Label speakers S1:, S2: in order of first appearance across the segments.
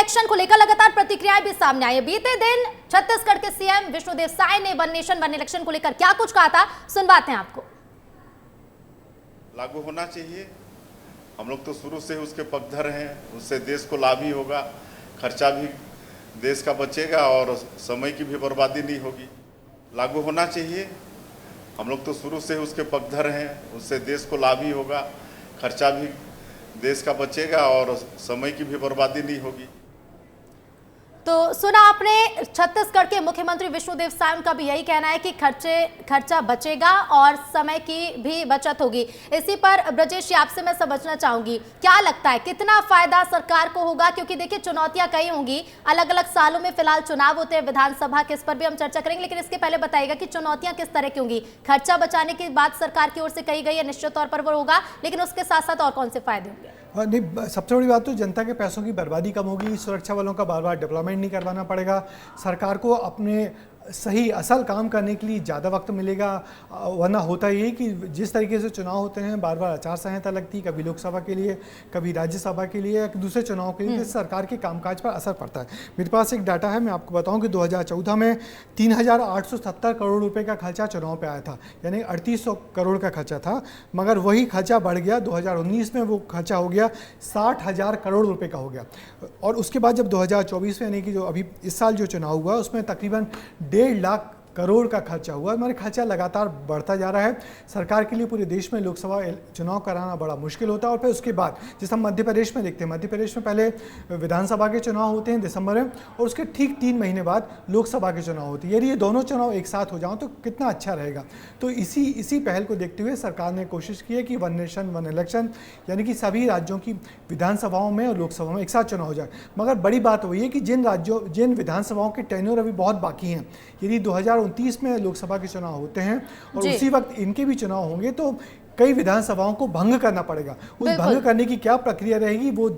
S1: Election को लेकर लगातार प्रतिक्रियाएं भी सामने आई है। बीते दिन छत्तीसगढ़ के सीएम विष्णुदेव साय ने वन नेशन वन इलेक्शन को लेकर क्या कुछ कहा था, सुनवाते हैं आपको।
S2: लागू होना चाहिए, हम लोग तो शुरू से उसके पक्षधर हैं, उससे देश को लाभ ही होगा, खर्चा भी देश का बचेगा और समय की भी बर्बादी नहीं होगी। लागू होना चाहिए, हम लोग तो शुरू से उसके पक्षधर हैं, उससे देश को लाभ ही होगा, खर्चा भी देश का बचेगा और समय की भी बर्बादी नहीं होगी।
S1: तो सुना आपने, छत्तीसगढ़ के मुख्यमंत्री विष्णुदेव साय उनका भी यही कहना है कि खर्चा बचेगा और समय की भी बचत होगी। इसी पर ब्रजेश आपसे मैं समझना चाहूंगी, क्या लगता है कितना फायदा सरकार को होगा? क्योंकि देखिए चुनौतियां कई होंगी, अलग अलग सालों में फिलहाल चुनाव होते हैं विधानसभा के, इस पर भी हम चर्चा करेंगे, लेकिन इसके पहले बताइएगा कि चुनौतियां किस तरह की होंगी। खर्चा बचाने की बात सरकार की ओर से कही गई है, निश्चित तौर पर वो होगा, लेकिन उसके साथ साथ और कौन से फायदे होंगे?
S3: नहीं, सबसे बड़ी बात तो जनता के पैसों की बर्बादी कम होगी, सुरक्षा बलों का बार बार डेवलपमेंट नहीं करवाना पड़ेगा, सरकार को अपने सही असल काम करने के लिए ज़्यादा वक्त मिलेगा। वरना होता ये कि जिस तरीके से चुनाव होते हैं, बार बार आचार संहिता लगती, कभी लोकसभा के लिए, कभी राज्यसभा के लिए, दूसरे चुनाव के लिए, सरकार के कामकाज पर असर पड़ता है। मेरे पास एक डाटा है, मैं आपको बताऊं कि 2014 में 3,870 करोड़ रुपए का खर्चा चुनाव पे आया था, यानी 3800 करोड़ का खर्चा था, मगर वही खर्चा बढ़ गया। 2019 में वो खर्चा हो गया 60,000 करोड़ रुपए का हो गया। और उसके बाद जब 2024 में, यानी कि जो अभी इस साल जो चुनाव हुआ, उसमें तकरीबन 1.5 लाख करोड़ का खर्चा हुआ। हमारे खर्चा लगातार बढ़ता जा रहा है। सरकार के लिए पूरे देश में लोकसभा चुनाव कराना बड़ा मुश्किल होता है। और फिर उसके बाद जैसे हम मध्य प्रदेश में देखते हैं, मध्य प्रदेश में पहले विधानसभा के चुनाव होते हैं दिसंबर में, और उसके ठीक 3 महीने बाद लोकसभा के चुनाव होते हैं। यदि ये दोनों चुनाव एक साथ हो जाओ तो कितना अच्छा रहेगा। तो इसी पहल को देखते हुए सरकार ने कोशिश की है कि वन नेशन वन इलेक्शन, यानी कि सभी राज्यों की विधानसभाओं में और लोकसभा में एक साथ चुनाव हो जाए। मगर बड़ी बात वही है कि जिन विधानसभाओं के टेन्योर अभी बहुत बाकी हैं, यदि 2029 में लोकसभा के चुनाव होते हैं और उसी वक्त इनके भी चुनाव होंगे, तो कई विधानसभाओं को भंग करना पड़ेगा। उस भंग करने की क्या प्रक्रिया रहेगी, वो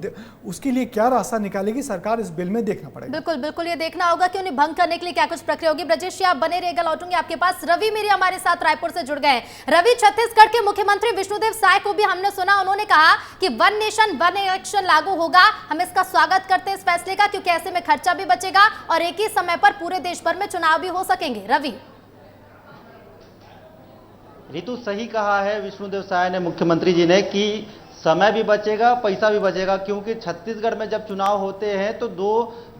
S3: उसके लिए क्या रास्ता निकालेगी सरकार, इस बिल में देखना पड़ेगा।
S1: बिल्कुल बिल्कुल, ये देखना होगा कि उन्हें भंग करने के लिए क्या कुछ प्रक्रिया होगी। ब्रजेश जी आप बने रहेगा, लौटूंगी आपके पास। रवि मेरे हमारे साथ रायपुर से जुड़ गए हैं। रवि, छत्तीसगढ़ के मुख्यमंत्री विष्णुदेव साय को भी हमने सुना, उन्होंने कहा कि वन नेशन वन इलेक्शन लागू होगा। हम इसका स्वागत करते हैं इस फैसले का, क्योंकि ऐसे में खर्चा भी बचेगा और एक ही समय पर पूरे देश भर में चुनाव भी हो सकेंगे। रवि
S4: रितु, सही कहा है विष्णुदेव साय ने, मुख्यमंत्री जी ने, कि समय भी बचेगा, पैसा भी बचेगा, क्योंकि छत्तीसगढ़ में जब चुनाव होते हैं तो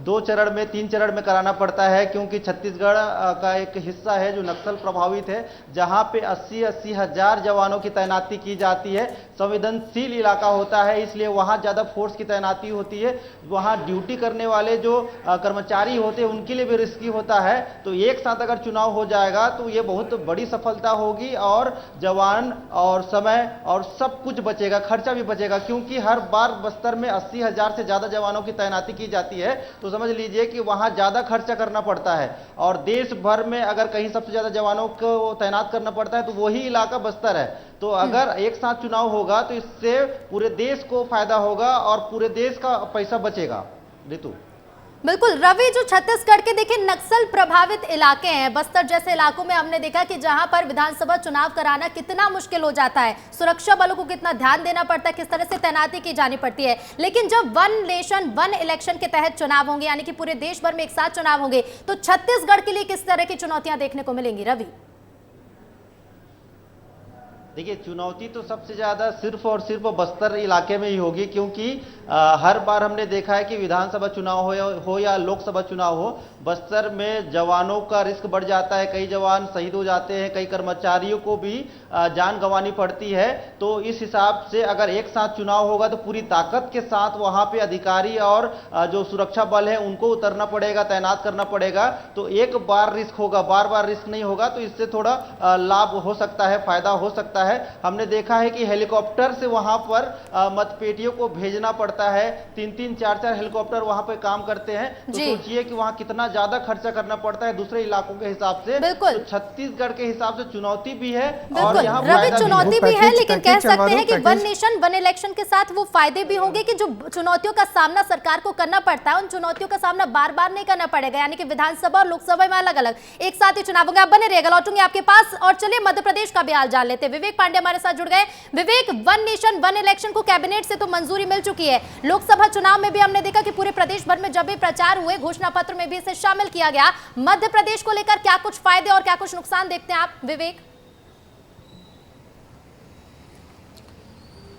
S4: दो चरण में, 3 चरण में कराना पड़ता है, क्योंकि छत्तीसगढ़ का एक हिस्सा है जो नक्सल प्रभावित है, जहां पे 80-80 हजार जवानों की तैनाती की जाती है। संवेदनशील इलाका होता है, इसलिए वहां ज़्यादा फोर्स की तैनाती होती है। वहां ड्यूटी करने वाले जो कर्मचारी होते हैं उनके लिए भी रिस्की होता है। तो एक साथ अगर चुनाव हो जाएगा तो ये बहुत बड़ी सफलता होगी और जवान और समय और सब कुछ बचेगा, खर्चा भी बचेगा, क्योंकि हर बार बस्तर में 80 हजार से ज्यादा जवानों की तैनाती की जाती है। तो समझ लीजिए कि वहां ज्यादा खर्चा करना पड़ता है, और देश भर में अगर कहीं सबसे ज्यादा जवानों को तैनात करना पड़ता है तो वही इलाका बस्तर है। तो अगर एक साथ चुनाव होगा तो इससे पूरे देश को फायदा होगा और पूरे देश का पैसा बचेगा। ऋतु
S1: बिल्कुल रवि, जो छत्तीसगढ़ के देखिए नक्सल प्रभावित इलाके हैं, बस्तर जैसे इलाकों में हमने देखा कि जहां पर विधानसभा चुनाव कराना कितना मुश्किल हो जाता है, सुरक्षा बलों को कितना ध्यान देना पड़ता है, किस तरह से तैनाती की जानी पड़ती है। लेकिन जब वन नेशन वन इलेक्शन के तहत चुनाव होंगे, यानी कि पूरे देश भर में एक साथ चुनाव होंगे, तो छत्तीसगढ़ के लिए किस तरह की चुनौतियां देखने को मिलेंगी? रवि
S4: देखिए, चुनौती तो सबसे ज़्यादा सिर्फ और सिर्फ बस्तर इलाके में ही होगी, क्योंकि हर बार हमने देखा है कि विधानसभा चुनाव हो या लोकसभा चुनाव हो, बस्तर में जवानों का रिस्क बढ़ जाता है। कई जवान शहीद हो जाते हैं, कई कर्मचारियों को भी जान गंवानी पड़ती है। तो इस हिसाब से अगर एक साथ चुनाव होगा तो पूरी ताकत के साथ वहाँ पे अधिकारी और जो सुरक्षा बल है उनको उतरना पड़ेगा, तैनात करना पड़ेगा। तो एक बार रिस्क होगा, बार बार रिस्क नहीं होगा, तो इससे थोड़ा लाभ हो सकता है, फायदा हो सकता है। हमने देखा है कि हेलीकॉप्टर से वहां पर मतपेटियों को भेजना पड़ता है, 3-3, 4-4 हेलीकॉप्टर वहां पर काम करते हैं। तो सोचिए कि वहां कितना ज्यादा खर्चा करना पड़ता है दूसरे इलाकों के हिसाब से। तो छत्तीसगढ़ के हिसाब से चुनौती भी है और यहाँ
S1: रवि चुनौती भी है, लेकिन कह सकते हैं कि वन नेशन वन इलेक्शन के साथ वो फायदे भी होंगे कि जो चुनौतियों का सामना सरकार को करना पड़ता है, उन चुनौतियों का सामना बार बार नहीं करना पड़ेगा, यानी कि विधानसभा और लोकसभा में अलग अलग एक साथ ही चुनाव होंगे। आप बने रहिएगा, लौटूंगे आपके पास। और चलिए मध्य प्रदेश का भी हाल जान लेते हैं। विवेक पांडे हमारे साथ जुड़ गए। विवेक, वन नेशन वन इलेक्शन को कैबिनेट से तो मंजूरी मिल चुकी है, लोकसभा चुनाव में भी हमने देखा कि पूरे प्रदेश भर में जब भी प्रचार हुए, घोषणा पत्र में भी इसे शामिल किया गया। मध्य प्रदेश को लेकर क्या कुछ फायदे और क्या कुछ नुकसान देखते हैं आप, विवेक?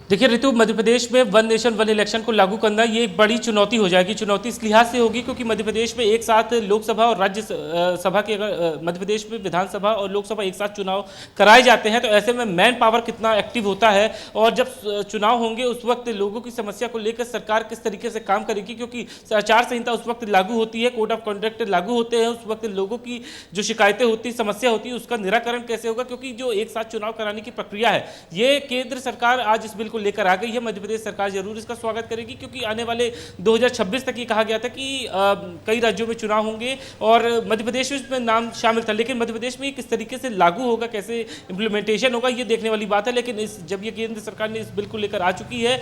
S5: देखिए ऋतु, मध्य प्रदेश में वन नेशन वन इलेक्शन को लागू करना ये एक बड़ी चुनौती हो जाएगी। चुनौती इस लिहाज से होगी क्योंकि मध्य प्रदेश में एक साथ लोकसभा और राज्य सभा के, मध्य प्रदेश में विधानसभा और लोकसभा एक साथ चुनाव कराए जाते हैं, तो ऐसे में मैन पावर कितना एक्टिव होता है और जब चुनाव होंगे उस वक्त लोगों की समस्या को लेकर सरकार किस तरीके से काम करेगी, क्योंकि आचार संहिता उस वक्त लागू होती है, कोड ऑफ कंडक्ट लागू होते हैं, उस वक्त लोगों की जो शिकायतें होती, समस्या होती है, उसका निराकरण कैसे होगा, क्योंकि जो एक साथ चुनाव कराने की प्रक्रिया है ये केंद्र सरकार आज इस बिल को लेकर आ गई है। मध्य प्रदेश सरकार जरूर इसका स्वागत करेगी क्योंकि आने वाले 2026 तक ये कहा गया था कि कई राज्यों में चुनाव होंगे और मध्य प्रदेश में इसमें नाम शामिल था, लेकिन मध्य प्रदेश में किस तरीके से लागू होगा, कैसे इंप्लीमेंटेशन होगा, ये देखने वाली बात है। लेकिन जब ये केंद्र सरकार ने इस बिल को लेकर आ चुकी है,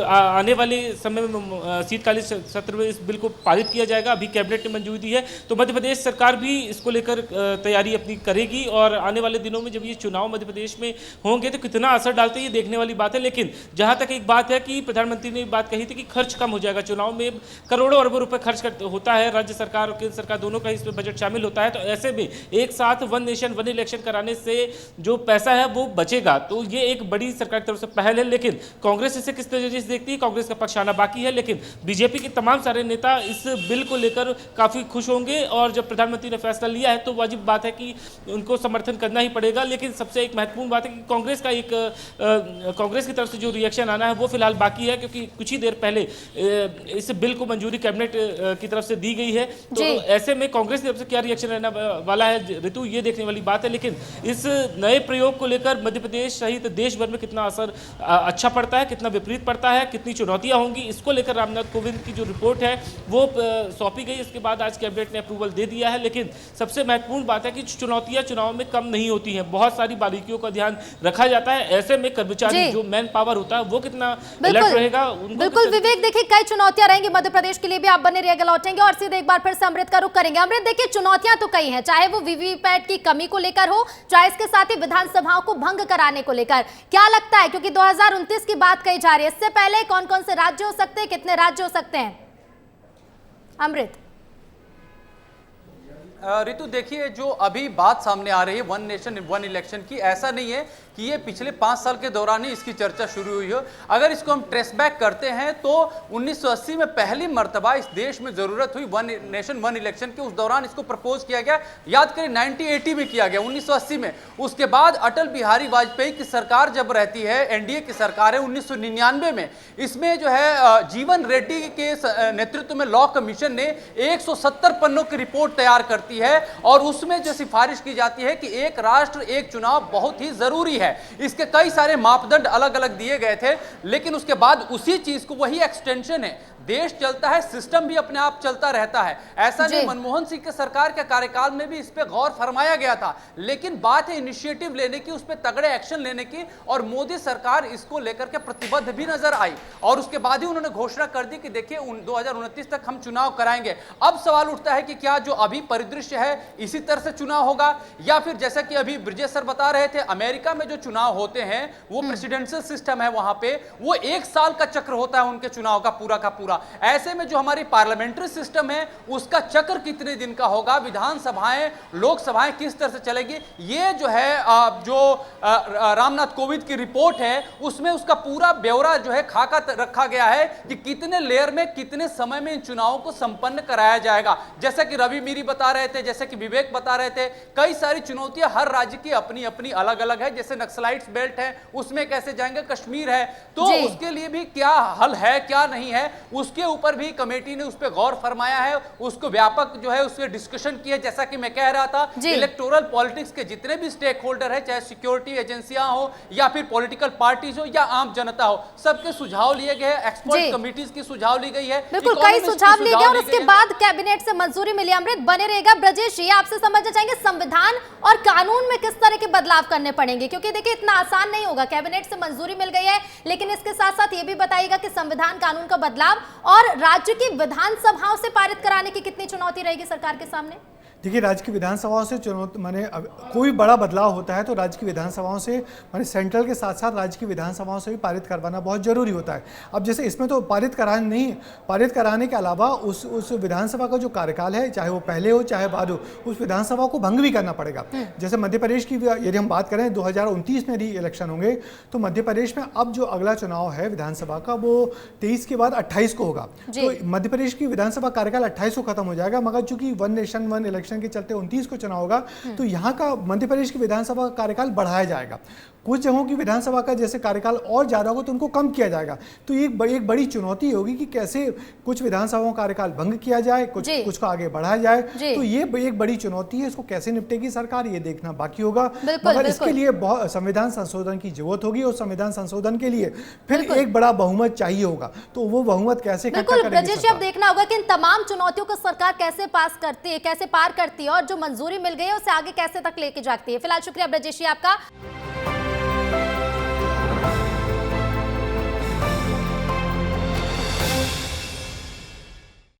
S5: आने वाले समय में शीतकालीन सत्र में इस बिल को पारित किया जाएगा। अभी कैबिनेट ने मंजूरी दी है, तो मध्य प्रदेश सरकार भी इसको लेकर तैयारी अपनी करेगी और आने वाले दिनों में जब ये चुनाव मध्य प्रदेश में होंगे तो कितना असर डालते हैं ये देखने वाली बात है। लेकिन जहां तक एक बात है कि प्रधानमंत्री ने बात कही थी कि खर्च कम हो जाएगा, चुनाव में करोड़ों अरबों रुपए खर्च होता है, राज्य सरकार और केंद्र सरकार दोनों का इसमें बजट शामिल होता है, तो ऐसे में एक साथ वन नेशन वन इलेक्शन कराने से जो पैसा है वो बचेगा, तो ये एक बड़ी सरकार की तरफ से पहल है। लेकिन कांग्रेस इसे किस तरीके से देखती है, कांग्रेस का पक्ष आना बाकी है, लेकिन बीजेपी के तमाम सारे नेता इस बिल को लेकर काफी खुश होंगे और जब प्रधानमंत्री ने फैसला लिया है तो वाजिब बात है कि उनको समर्थन करना ही पड़ेगा। लेकिन सबसे एक महत्वपूर्ण बात है कि कांग्रेस की तरफ से जो रिएक्शन आना है वो फिलहाल बाकी है, क्योंकि कुछ ही देर पहले इस बिल को मंजूरी कैबिनेट की तरफ से दी गई है, तो ऐसे में कांग्रेस की तरफ से क्या रिएक्शन रहने वाला है ऋतु, ये देखने वाली बात है। लेकिन इस नए प्रयोग को लेकर मध्य प्रदेश सहित देश भर में कितना असर अच्छा पड़ता है, कितना विपरीत पड़ता है, कितनी चुनौतियां होंगी, इसको लेकर रामनाथ कोविंद की जो रिपोर्ट है वो सौंपी गई। इसके बाद आज कैबिनेट ने अप्रूवल दे दिया है। लेकिन सबसे महत्वपूर्ण बात है कि चुनौतियां चुनाव में कम नहीं होती हैं, बहुत सारी बारीकियों का ध्यान रखा जाता है। ऐसे में कर्मचारी जो मैन पावर होता है वो कितना अलर्ट रहेगा।
S1: बिल्कुल विवेक, देखिए कई चुनौतियां रहेंगी मध्य प्रदेश के लिए भी, आप बने रहिएगा, लौटेंगे और सीधे एक बार फिर से अमृत का रुख करेंगे। अमृत, देखिए चुनौतियां तो कई हैं, चाहे वो वीवीपैट की कमी को लेकर हो, चाहे इसके साथ ही विधानसभाओं को भंग कराने को लेकर। क्या लगता है, क्योंकि 2029 की बात कही जा रही है, इससे पहले कौन कौन से राज्य हो सकते हैं, कितने राज्य हो सकते हैं? अमृत।
S6: ऋतु, देखिए जो अभी बात सामने आ रही है वन नेशन वन इलेक्शन की, ऐसा नहीं है कि ये पिछले 5 साल के दौरान ही इसकी चर्चा शुरू हुई हो। अगर इसको हम ट्रेस बैक करते हैं तो 1980 में पहली मर्तबा इस देश में जरूरत हुई वन नेशन वन इलेक्शन की, उस दौरान इसको प्रपोज किया गया। याद करें 1980 में किया गया, 1980 में। उसके बाद अटल बिहारी वाजपेयी की सरकार जब रहती है, एनडीए की सरकार है, 1999 में इसमें जो है जीवन रेड्डी के नेतृत्व में लॉ कमीशन ने 170 पन्नों की रिपोर्ट तैयार करती है और उसमें जो सिफारिश की जाती है कि एक राष्ट्र एक चुनाव बहुत ही जरूरी है। इसके कई सारे मापदंड अलग अलग दिए गए थे, लेकिन उसके बाद उसी चीज को, वही एक्सटेंशन है, देश चलता है, सिस्टम भी अपने आप चलता रहता है। ऐसा नहीं, मनमोहन सिंह के सरकार के कार्यकाल में भी इस पे गौर फरमाया गया था, लेकिन बात है इनिशिएटिव लेने की, उस पे तगड़े एक्शन लेने की, और मोदी सरकार इसको लेकर के प्रतिबद्ध भी नजर आई और उसके बाद ही उन्होंने घोषणा कर दी कि देखिए 2029 तक हम चुनाव कराएंगे। अब सवाल उठता है कि क्या जो अभी परिदृश्य है इसी तरह से चुनाव होगा, या फिर जैसा कि अभी ब्रिजेश सर बता रहे थे, अमेरिका में जो चुनाव होते हैं वो प्रेसिडेंशियल सिस्टम है, वहां पे वो 1 साल का चक्र होता है उनके चुनाव का पूरा। ऐसे में जो हमारी पार्लियामेंट्री सिस्टम है उसका चक्र कितने दिन का होगा, विधानसभाएं लोकसभाएं किस तरह से चलेगी, ये जो है जो रामनाथ कोविंद की रिपोर्ट है उसमें उसका पूरा ब्यौरा जो है खाका रखा गया है कि कितने लेयर में कितने समय में इन चुनावों को संपन्न कराया जाएगा। जैसा कि रवि मीरी बता रहे थे, जैसे कि विवेक बता रहे थे, कई सारी चुनौतियां हर राज्य की अपनी अपनी अलग अलग है। जैसे नक्सलाइट्स बेल्ट है उसमें कैसे जाएंगे, कश्मीर है तो उसके लिए भी क्या हल है क्या नहीं है, उसके ऊपर भी कमेटी ने उस पर गौर फरमाया है, उसको व्यापक जो है उसके डिस्कशन की है। जैसा कि मैं कह रहा था, इलेक्टोरल पॉलिटिक्स के जितने भी स्टेक होल्डर है, चाहे सिक्योरिटी एजेंसियां हो या फिर पॉलिटिकल पार्टीज हो या आम जनता हो, सबके सुझाव लिए गए, एक्सपर्ट कमेटीज की सुझाव ली गई है।
S1: बिल्कुल, कई सुझाव लिए गए और उसके बाद कैबिनेट से मंजूरी मिली। अमृत बने रहेगा। ब्रजेश, ये आपसे समझना चाहेंगे संविधान और कानून में किस तरह के बदलाव करने पड़ेंगे, क्योंकि देखिए इतना आसान नहीं होगा। कैबिनेट से मंजूरी मिल गई है, लेकिन इसके साथ साथ ये भी बताइएगा कि संविधान कानून का बदलाव और राज्य की विधानसभाओं से पारित कराने की कितनी चुनौती रहेगी सरकार के सामने?
S3: देखिए, राज्य की विधानसभाओं से चुनौती माने कोई बड़ा बदलाव होता है तो राज्य की विधानसभाओं से माने सेंट्रल के साथ साथ राज्य की विधानसभाओं से भी पारित करवाना बहुत जरूरी होता है। अब जैसे इसमें तो पारित कराने के अलावा उस विधानसभा का जो कार्यकाल है, चाहे वो पहले हो चाहे बाद हो, उस विधानसभा को भंग भी करना पड़ेगा। जैसे मध्य प्रदेश की यदि हम बात करें 2029 में यदि इलेक्शन होंगे तो मध्य प्रदेश में अब जो अगला चुनाव है विधानसभा का वो 23 के बाद 28 को होगा। तो मध्य प्रदेश की विधानसभा कार्यकाल 28 को खत्म हो जाएगा, मगर चूंकि वन नेशन वन इलेक्शन के चलते 29 को चुनाव होगा तो यहाँ का मध्य प्रदेश की विधानसभा का कार्यकाल बढ़ाया जाएगा। कुछ जगहों की विधानसभा का जैसे कार्यकाल और ज्यादा होगा तो उनको कम किया जाएगा। तो एक बड़ी चुनौती होगी कि कैसे कुछ विधानसभाओं का कार्यकाल भंग किया जाए, कुछ को आगे बढ़ाया जाए। तो ये एक बड़ी चुनौती है, इसको कैसे निपटेगी सरकार ये देखना बाकी होगा। मगर इसके लिए बहुत संविधान संशोधन की जरूरत होगी और संविधान संशोधन के लिए फिर एक बड़ा बहुमत चाहिए होगा। तो वो बहुमत कैसे इकट्ठा करेगी
S1: ब्रजेश, अब देखना होगा कि इन तमाम चुनौतियों को सरकार कैसे पास करती है, कैसे पार करती है और जो मंजूरी मिल गई है उसे आगे कैसे तक लेके जाती है। फिलहाल शुक्रिया ब्रजेश जी आपका।